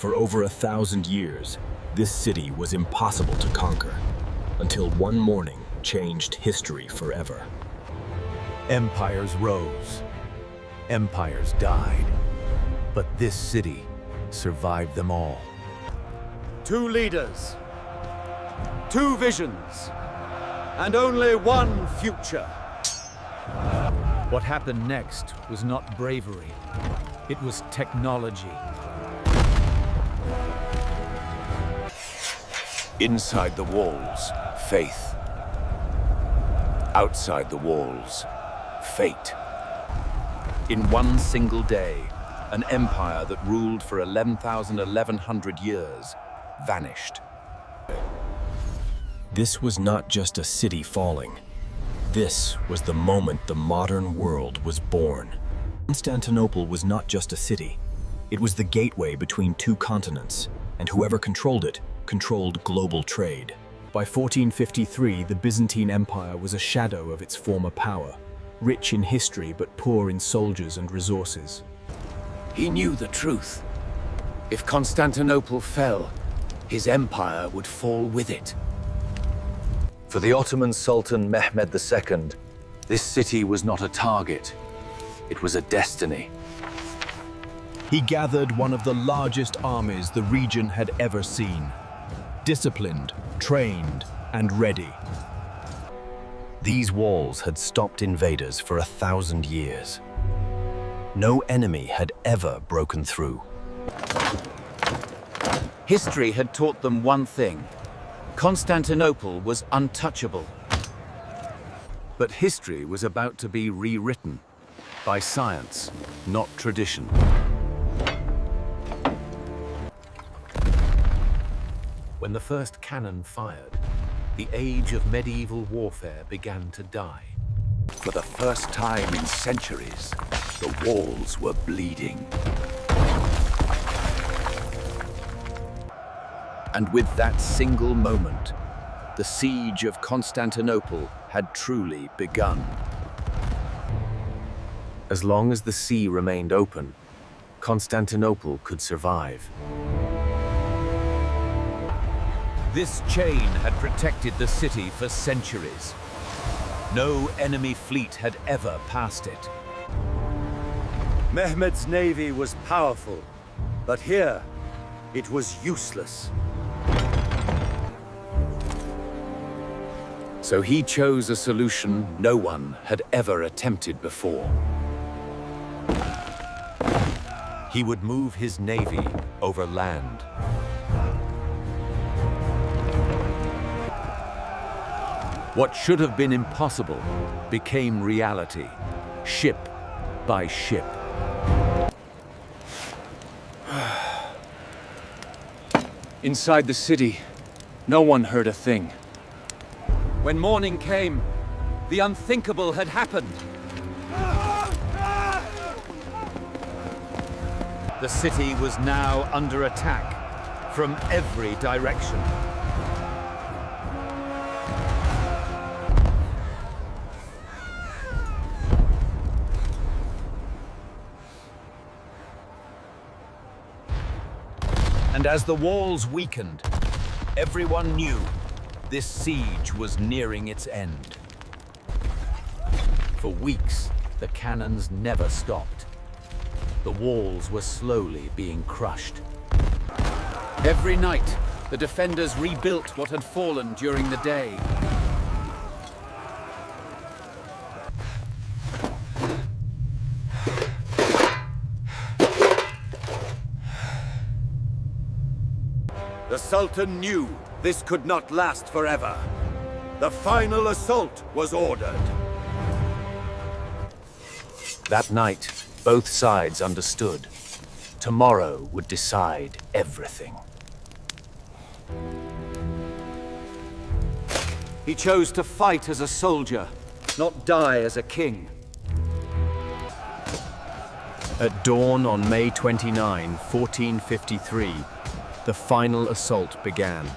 For over 1,000 years, this city was impossible to conquer, until one morning changed history forever. Empires rose, empires died, but this city survived them all. Two leaders, two visions, and only one future. What happened next was not bravery, it was technology. Inside the walls, faith. Outside the walls, fate. In one single day, an empire that ruled for 11,100 years vanished. This was not just a city falling. This was the moment the modern world was born. Constantinople was not just a city. It was the gateway between two continents, and whoever controlled it controlled global trade. By 1453, the Byzantine Empire was a shadow of its former power, rich in history but poor in soldiers and resources. He knew the truth. If Constantinople fell, his empire would fall with it. For the Ottoman Sultan Mehmed II, this city was not a target, it was a destiny. He gathered one of the largest armies the region had ever seen. Disciplined, trained, and ready. These walls had stopped invaders for 1,000 years. No enemy had ever broken through. History had taught them one thing: Constantinople was untouchable. But history was about to be rewritten by science, not tradition. When the first cannon fired, the age of medieval warfare began to die. For the first time in centuries, the walls were bleeding. And with that single moment, the siege of Constantinople had truly begun. As long as the sea remained open, Constantinople could survive. This chain had protected the city for centuries. No enemy fleet had ever passed it. Mehmed's navy was powerful, but here it was useless. So he chose a solution no one had ever attempted before. He would move his navy over land. What should have been impossible became reality, ship by ship. Inside the city, no one heard a thing. When morning came, the unthinkable had happened. The city was now under attack from every direction. And as the walls weakened, everyone knew this siege was nearing its end. For weeks, the cannons never stopped. The walls were slowly being crushed. Every night, the defenders rebuilt what had fallen during the day. The Sultan knew this could not last forever. The final assault was ordered. That night, both sides understood. Tomorrow would decide everything. He chose to fight as a soldier, not die as a king. At dawn on May 29, 1453, the final assault began.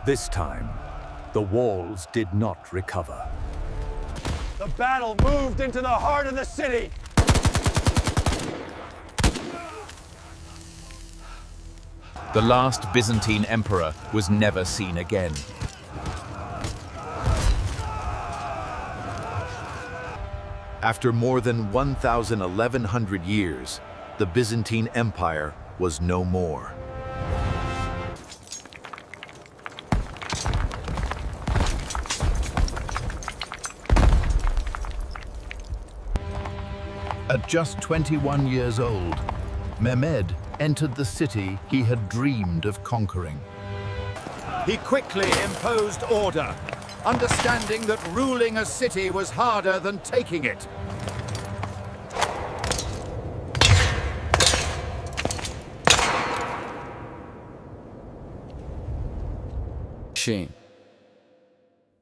This time, the walls did not recover. The battle moved into the heart of the city. The last Byzantine emperor was never seen again. After more than 1,100 years, the Byzantine Empire was no more. At just 21 years old, Mehmed entered the city he had dreamed of conquering. He quickly imposed order, understanding that ruling a city was harder than taking it.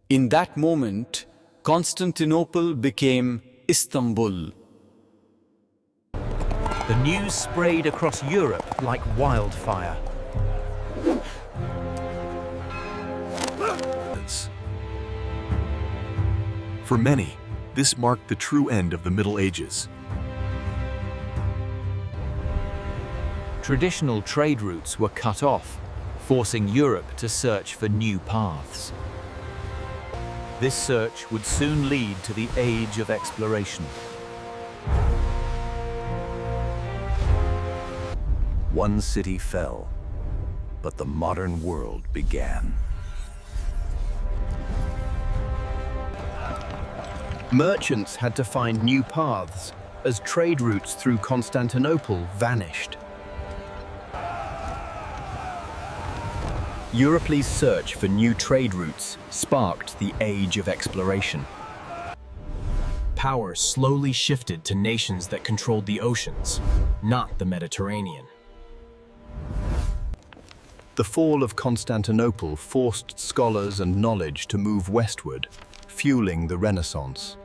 In that moment, Constantinople became Istanbul. The news sprayed across Europe like wildfire. For many, this marked the true end of the Middle Ages. Traditional trade routes were cut off, forcing Europe to search for new paths. This search would soon lead to the Age of Exploration. One city fell, but the modern world began. Merchants had to find new paths as trade routes through Constantinople vanished. Europe's search for new trade routes sparked the Age of Exploration. Power slowly shifted to nations that controlled the oceans, not the Mediterranean. The fall of Constantinople forced scholars and knowledge to move westward, fueling the Renaissance.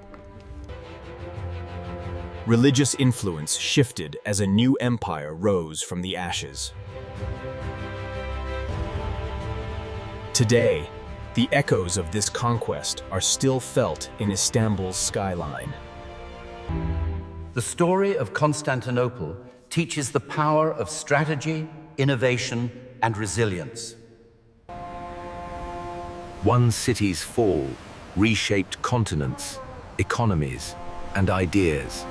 Religious influence shifted as a new empire rose from the ashes. Today, the echoes of this conquest are still felt in Istanbul's skyline. The story of Constantinople teaches the power of strategy, innovation, and resilience. One city's fall reshaped continents, economies, and ideas.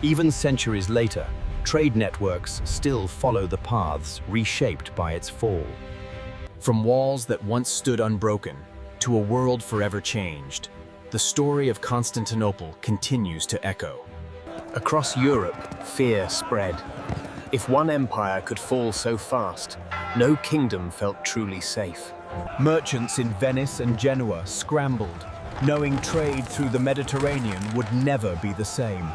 Even centuries later, trade networks still follow the paths reshaped by its fall. From walls that once stood unbroken to a world forever changed, the story of Constantinople continues to echo. Across Europe, fear spread. If one empire could fall so fast, no kingdom felt truly safe. Merchants in Venice and Genoa scrambled, knowing trade through the Mediterranean would never be the same.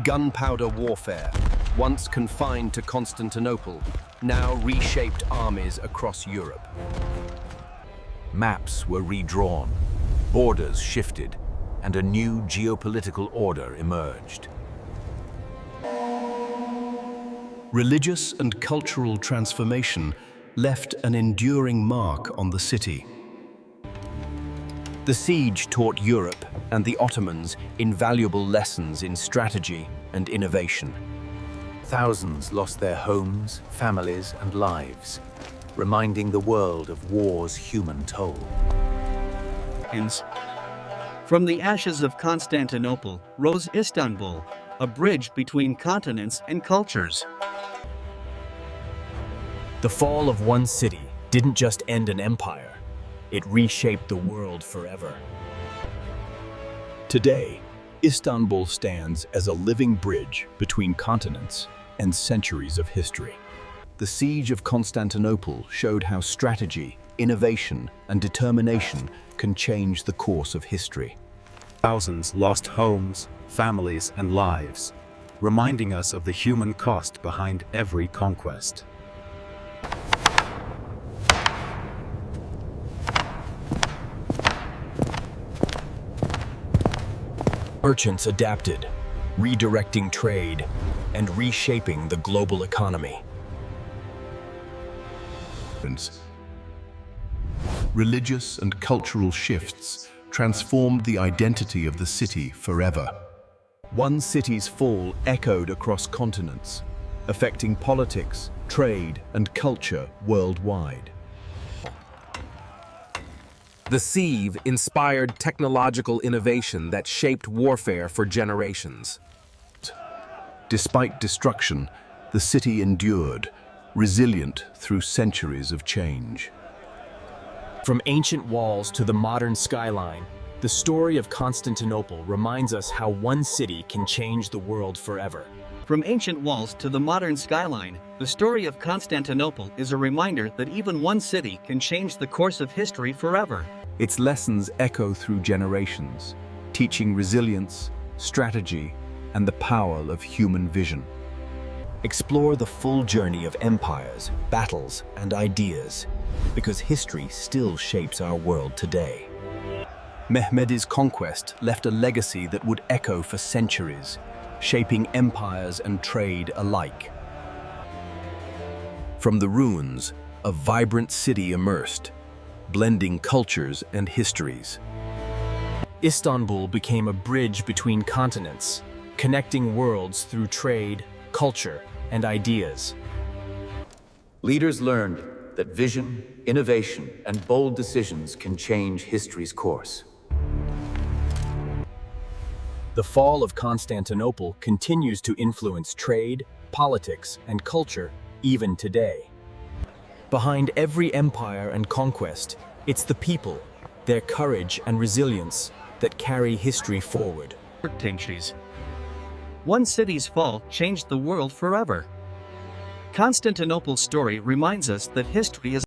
Gunpowder warfare, once confined to Constantinople, now reshaped armies across Europe. Maps were redrawn, borders shifted, and a new geopolitical order emerged. Religious and cultural transformation left an enduring mark on the city. The siege taught Europe and the Ottomans invaluable lessons in strategy and innovation. Thousands lost their homes, families, and lives, reminding the world of war's human toll. From the ashes of Constantinople rose Istanbul, a bridge between continents and cultures. The fall of one city didn't just end an empire, it reshaped the world forever. Today, Istanbul stands as a living bridge between continents and centuries of history. The siege of Constantinople showed how strategy, innovation, and determination can change the course of history. Thousands lost homes, families, and lives, reminding us of the human cost behind every conquest. Merchants adapted, redirecting trade and reshaping the global economy. religious and cultural shifts transformed the identity of the city forever. One city's fall echoed across continents, affecting politics, trade, and culture worldwide. The siege inspired technological innovation that shaped warfare for generations. Despite destruction, the city endured, resilient through centuries of change. From ancient walls to the modern skyline, the story of Constantinople reminds us how one city can change the world forever. From ancient walls to the modern skyline, the story of Constantinople is a reminder that even one city can change the course of history forever. Its lessons echo through generations, teaching resilience, strategy, and the power of human vision. Explore the full journey of empires, battles, and ideas, because history still shapes our world today. Mehmed's conquest left a legacy that would echo for centuries, shaping empires and trade alike. From the ruins, a vibrant city emerged, blending cultures and histories. Istanbul became a bridge between continents, connecting worlds through trade, culture, and ideas. Leaders learned that vision, innovation, and bold decisions can change history's course. The fall of Constantinople continues to influence trade, politics, and culture even today. Behind every empire and conquest, it's the people, their courage and resilience that carry history forward. One city's fall changed the world forever. Constantinople's story reminds us that history is